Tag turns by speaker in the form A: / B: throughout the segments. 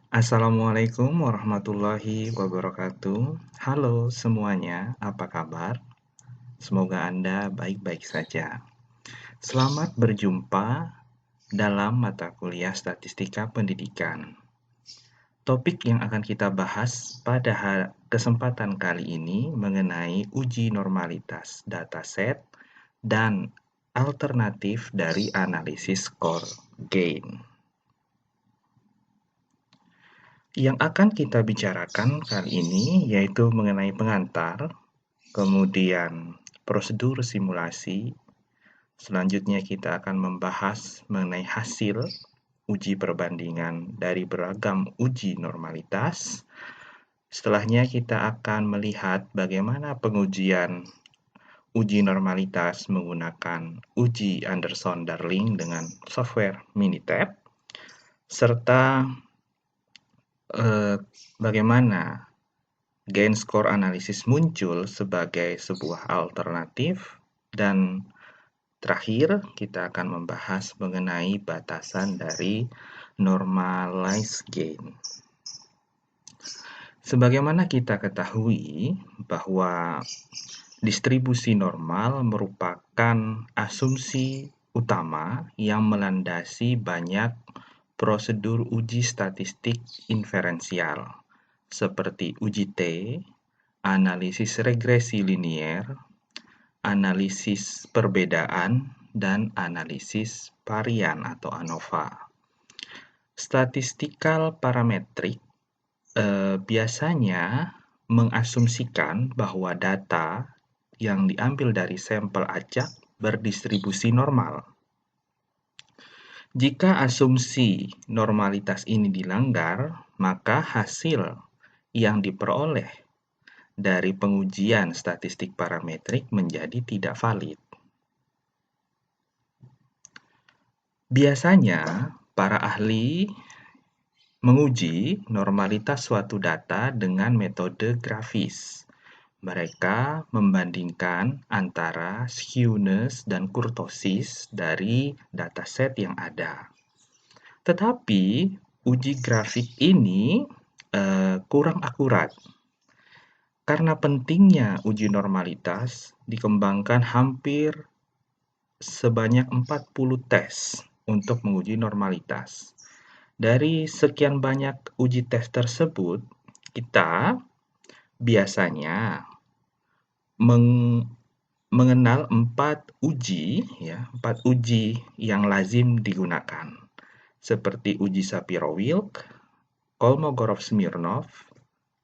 A: Assalamualaikum warahmatullahi wabarakatuh. Halo semuanya, apa kabar? Semoga Anda baik-baik saja. Selamat berjumpa dalam mata kuliah Statistika Pendidikan. Topik yang akan kita bahas pada kesempatan kali ini mengenai uji normalitas dataset dan alternatif dari analisis skor gain. Yang akan kita bicarakan kali ini yaitu mengenai pengantar, kemudian prosedur simulasi. Selanjutnya kita akan membahas mengenai hasil uji perbandingan dari beragam uji normalitas. Setelahnya kita akan melihat bagaimana pengujian uji normalitas menggunakan uji Anderson-Darling dengan software Minitab, serta bagaimana gain score analisis muncul sebagai sebuah alternatif, dan terakhir kita akan membahas mengenai batasan dari normalized gain. Sebagaimana kita ketahui bahwa distribusi normal merupakan asumsi utama yang melandasi banyak prosedur uji statistik inferensial seperti uji T, analisis regresi linier, analisis perbedaan, dan analisis varian atau ANOVA. Statistical parametrik biasanya mengasumsikan bahwa data yang diambil dari sampel acak berdistribusi normal. Jika asumsi normalitas ini dilanggar, maka hasil yang diperoleh dari pengujian statistik parametrik menjadi tidak valid. Biasanya, para ahli menguji normalitas suatu data dengan metode grafis. Mereka membandingkan antara skewness dan kurtosis dari dataset yang ada. Tetapi, uji grafik ini kurang akurat. Karena pentingnya uji normalitas, dikembangkan hampir sebanyak 40 tes untuk menguji normalitas. Dari sekian banyak uji tes tersebut, kita biasanya mengenal 4 uji yang lazim digunakan, seperti uji Shapiro-Wilk, Kolmogorov-Smirnov,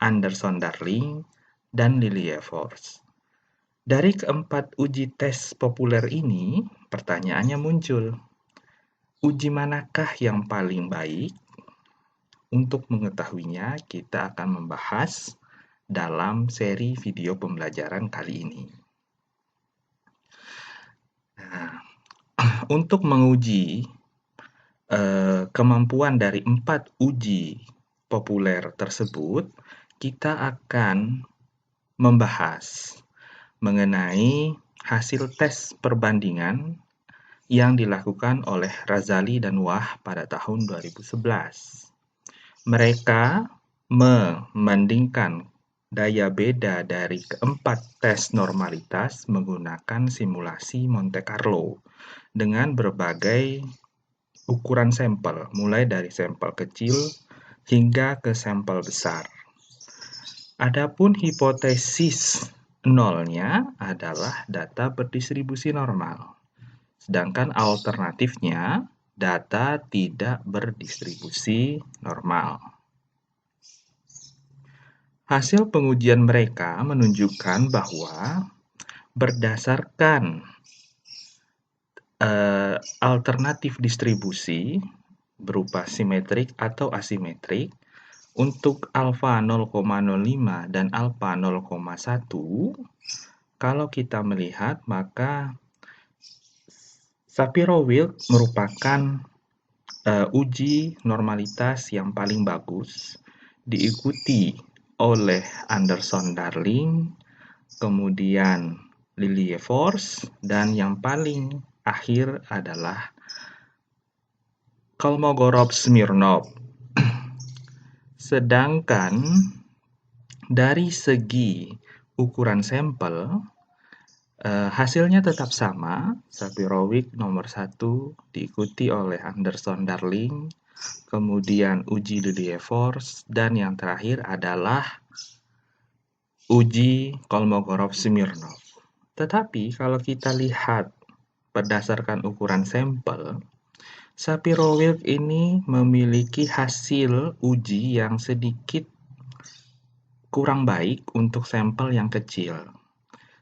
A: Anderson-Darling, dan Lilliefors. Dari keempat uji tes populer ini, pertanyaannya muncul, uji manakah yang paling baik? Untuk mengetahuinya, kita akan membahas dalam seri video pembelajaran kali ini. Nah, untuk menguji kemampuan dari 4 uji populer tersebut, kita akan membahas mengenai hasil tes perbandingan yang dilakukan oleh Razali dan Wah pada tahun 2011. Mereka membandingkan daya beda dari keempat tes normalitas menggunakan simulasi Monte Carlo dengan berbagai ukuran sampel, mulai dari sampel kecil hingga ke sampel besar. Adapun hipotesis nolnya adalah data berdistribusi normal, sedangkan alternatifnya data tidak berdistribusi normal. Hasil pengujian mereka menunjukkan bahwa berdasarkan alternatif distribusi berupa simetrik atau asimetrik, untuk alfa 0,05 dan alfa 0,1, kalau kita melihat maka Shapiro-Wilk merupakan uji normalitas yang paling bagus, diikuti oleh Anderson-Darling, kemudian Lilliefors, dan yang paling akhir adalah Kolmogorov-Smirnov. Sedangkan dari segi ukuran sampel, hasilnya tetap sama, Sapir-Whorf nomor 1 diikuti oleh Anderson-Darling, kemudian uji Lyell-Force, dan yang terakhir adalah uji Kolmogorov-Smirnov. Tetapi kalau kita lihat berdasarkan ukuran sampel, Sapir-Whorf ini memiliki hasil uji yang sedikit kurang baik untuk sampel yang kecil.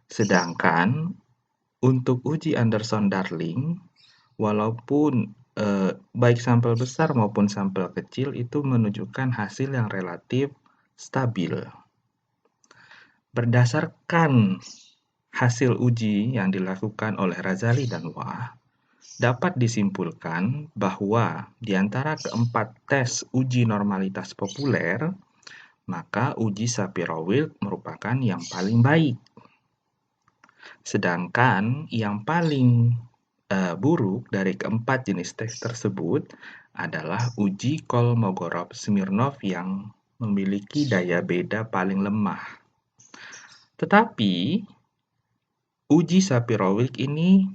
A: Sedangkan untuk uji Anderson-Darling, walaupun baik sampel besar maupun sampel kecil itu menunjukkan hasil yang relatif stabil. Berdasarkan hasil uji yang dilakukan oleh Razali dan Wah, dapat disimpulkan bahwa di antara keempat tes uji normalitas populer, maka uji Sapir-Whorf merupakan yang paling baik. Sedangkan yang paling buruk dari keempat jenis tes tersebut adalah uji Kolmogorov-Smirnov yang memiliki daya beda paling lemah. Tetapi uji Sapir-Whorf ini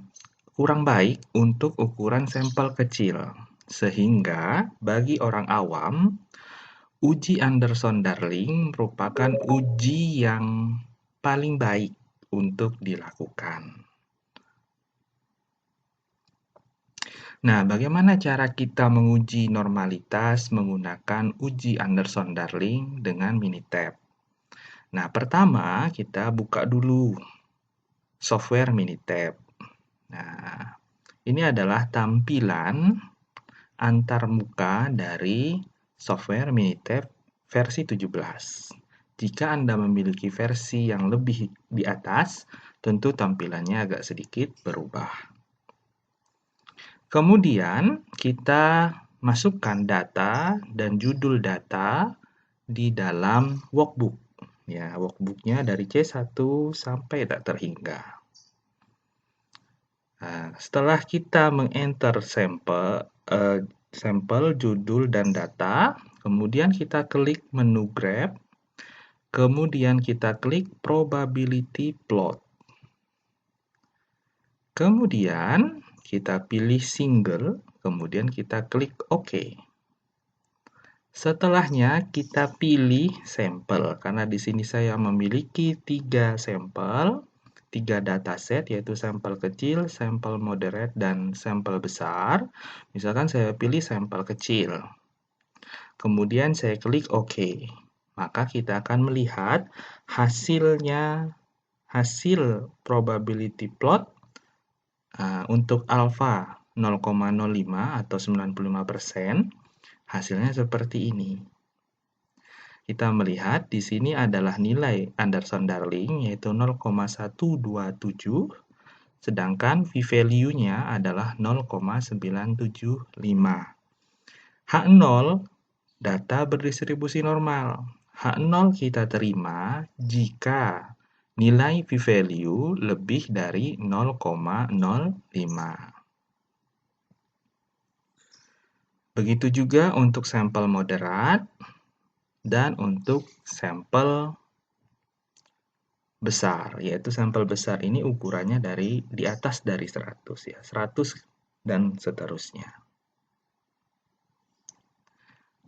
A: kurang baik untuk ukuran sampel kecil, sehingga bagi orang awam, uji Anderson-Darling merupakan uji yang paling baik untuk dilakukan. Nah, bagaimana cara kita menguji normalitas menggunakan uji Anderson-Darling dengan Minitab? Nah, pertama kita buka dulu software Minitab. Nah, ini adalah tampilan antarmuka dari software Minitab versi 17. Jika Anda memiliki versi yang lebih di atas, tentu tampilannya agak sedikit berubah. Kemudian kita masukkan data dan judul data di dalam workbook. Ya, workbooknya dari C1 sampai tak terhingga. Nah, setelah kita meng-enter sampel, judul, dan data, kemudian kita klik menu graph, kemudian kita klik probability plot. Kemudian kita pilih single, kemudian kita klik OK. Setelahnya kita pilih sampel, karena di sini saya memiliki 3 sampel, 3 dataset, yaitu sampel kecil, sampel moderate, dan sampel besar. Misalkan saya pilih sampel kecil. Kemudian saya klik OK. Maka kita akan melihat hasilnya, hasil probability plot untuk alfa 0,05 atau 95%. Hasilnya seperti ini. Kita melihat di sini adalah nilai Anderson-Darling yaitu 0,127, sedangkan p-value-nya adalah 0,975. H0 data berdistribusi normal. H0 kita terima jika nilai p-value lebih dari 0,05. Begitu juga untuk sampel moderat dan untuk sampel besar, yaitu sampel besar ini ukurannya di atas dari 100 ya, 100 dan seterusnya.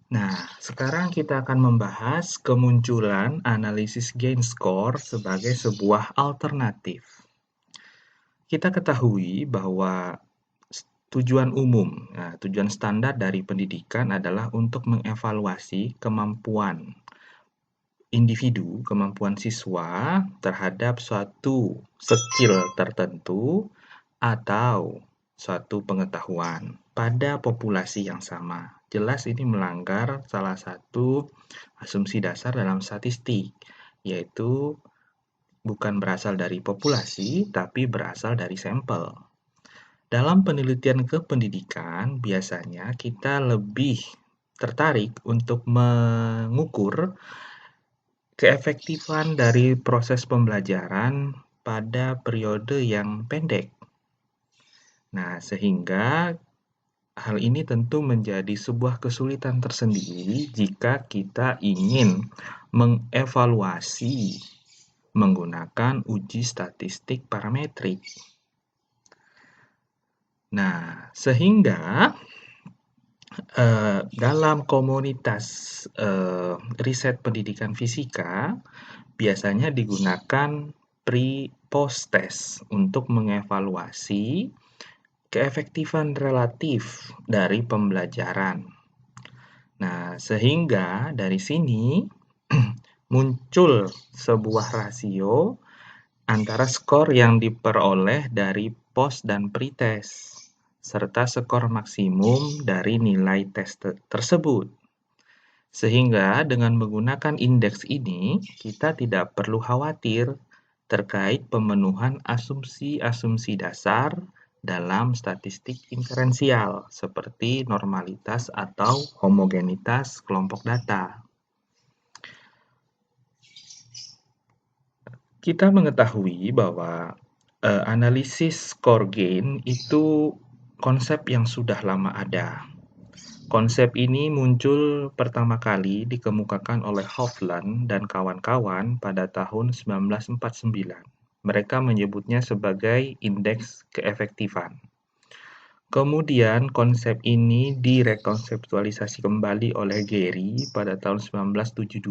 A: Nah, sekarang kita akan membahas kemunculan analisis gain score sebagai sebuah alternatif. Kita ketahui bahwa tujuan umum, tujuan standar dari pendidikan adalah untuk mengevaluasi kemampuan individu, kemampuan siswa terhadap suatu skill tertentu atau suatu pengetahuan pada populasi yang sama. Jelas ini melanggar salah satu asumsi dasar dalam statistik, yaitu bukan berasal dari populasi, tapi berasal dari sampel. Dalam penelitian kependidikan, biasanya kita lebih tertarik untuk mengukur keefektifan dari proses pembelajaran pada periode yang pendek. Nah, sehingga hal ini tentu menjadi sebuah kesulitan tersendiri jika kita ingin mengevaluasi menggunakan uji statistik parametrik. Nah, sehingga dalam komunitas riset pendidikan fisika, biasanya digunakan pre-post test untuk mengevaluasi keefektifan relatif dari pembelajaran. Nah, sehingga dari sini muncul sebuah rasio antara skor yang diperoleh dari post dan pretest, serta skor maksimum dari nilai tes tersebut. Sehingga dengan menggunakan indeks ini, kita tidak perlu khawatir terkait pemenuhan asumsi-asumsi dasar dalam statistik inferensial, seperti normalitas atau homogenitas kelompok data. Kita mengetahui bahwa analisis score gain itu konsep yang sudah lama ada. Konsep ini muncul pertama kali dikemukakan oleh Hovland dan kawan-kawan pada tahun 1949. Mereka menyebutnya sebagai indeks keefektifan. Kemudian konsep ini direkonseptualisasi kembali oleh Gary pada tahun 1972.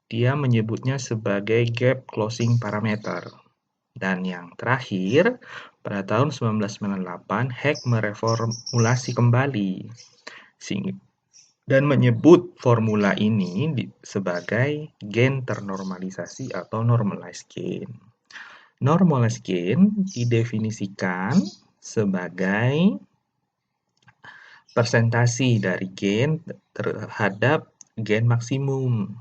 A: Dia menyebutnya sebagai gap closing parameter. Dan yang terakhir, pada tahun 1998, Heck mereformulasi kembali dan menyebut formula ini sebagai gain ternormalisasi atau normalized gain. Normalized gain didefinisikan sebagai persentase dari gain terhadap gain maksimum.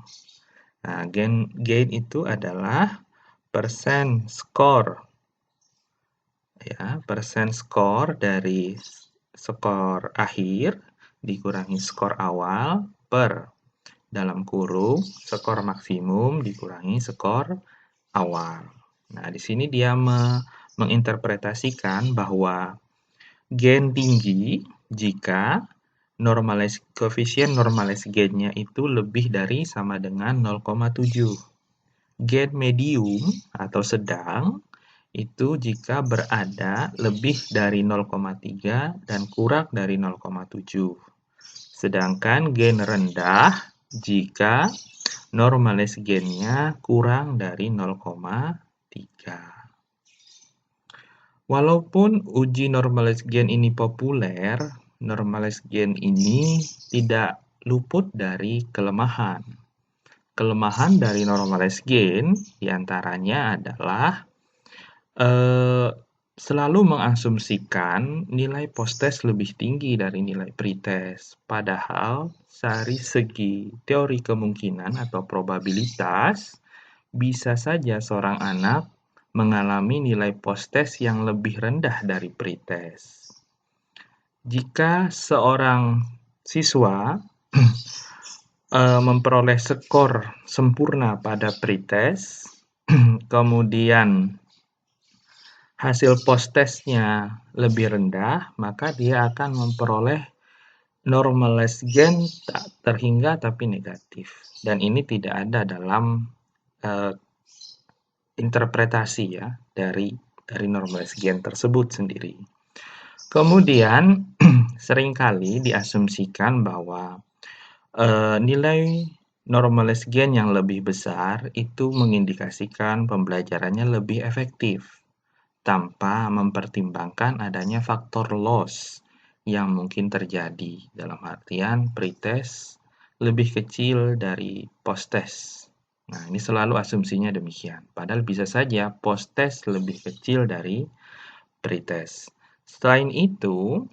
A: Nah, gain itu adalah persen skor, ya, persen skor dari skor akhir dikurangi skor awal per dalam kurung skor maksimum dikurangi skor awal. Nah, di sini dia menginterpretasikan bahwa gain tinggi jika koefisien normalized gain-nya itu lebih dari sama dengan 0,7. Gain medium atau sedang itu jika berada lebih dari 0,3 dan kurang dari 0,7. Sedangkan gain rendah jika normalized gain-nya kurang dari 0,3. Walaupun uji normalized gain ini populer, normalized gain ini tidak luput dari kelemahan. Kelemahan dari normalized gain diantaranya adalah selalu mengasumsikan nilai post-test lebih tinggi dari nilai pretest. Padahal dari segi teori kemungkinan atau probabilitas, bisa saja seorang anak mengalami nilai post-test yang lebih rendah dari pretest. Jika seorang siswa memperoleh skor sempurna pada pretest, kemudian hasil post-testnya lebih rendah, maka dia akan memperoleh normalized gain tak terhingga tapi negatif. Dan ini tidak ada dalam interpretasi ya dari normalized gain tersebut sendiri. Kemudian seringkali diasumsikan bahwa nilai normalized gain yang lebih besar itu mengindikasikan pembelajarannya lebih efektif tanpa mempertimbangkan adanya faktor loss yang mungkin terjadi, dalam artian pretest lebih kecil dari post-test. Nah, ini selalu asumsinya demikian. Padahal bisa saja post-test lebih kecil dari pretest. Selain itu,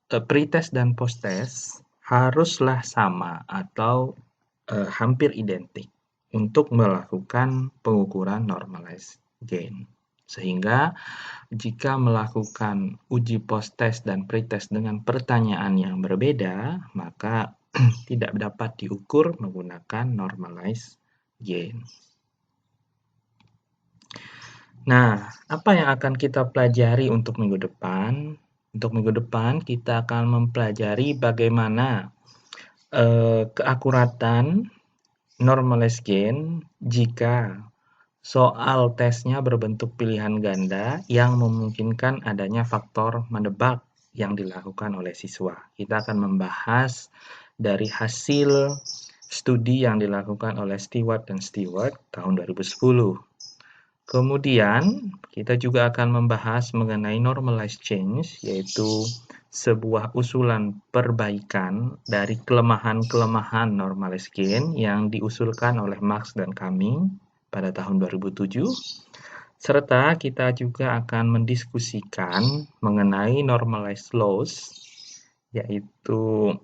A: pretest dan post-test haruslah sama atau hampir identik untuk melakukan pengukuran normalized gain. Sehingga jika melakukan uji post-test dan pretest dengan pertanyaan yang berbeda, maka tidak dapat diukur menggunakan normalized gain. Nah, apa yang akan kita pelajari untuk minggu depan? Untuk minggu depan kita akan mempelajari bagaimana keakuratan normalized gain jika soal tesnya berbentuk pilihan ganda yang memungkinkan adanya faktor menebak yang dilakukan oleh siswa. Kita akan membahas dari hasil studi yang dilakukan oleh Stewart dan Stewart tahun 2010. Kemudian, kita juga akan membahas mengenai normalized change, yaitu sebuah usulan perbaikan dari kelemahan-kelemahan normalized gain yang diusulkan oleh Marx dan Cumming pada tahun 2007. Serta kita juga akan mendiskusikan mengenai normalized loss, yaitu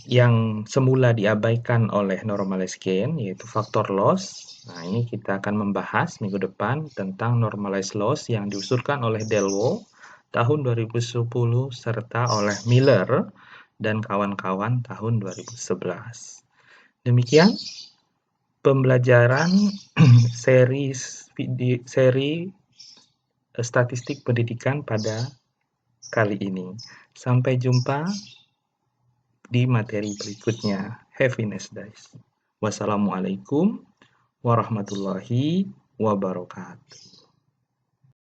A: yang semula diabaikan oleh normalized gain, yaitu faktor loss. Nah, ini kita akan membahas minggu depan tentang normalized loss yang diusulkan oleh Delwo tahun 2010 serta oleh Miller dan kawan-kawan tahun 2011. Demikian pembelajaran seri statistik pendidikan pada kali ini. Sampai jumpa di materi berikutnya. Have a nice day. Wassalamualaikum warahmatullahi wabarakatuh.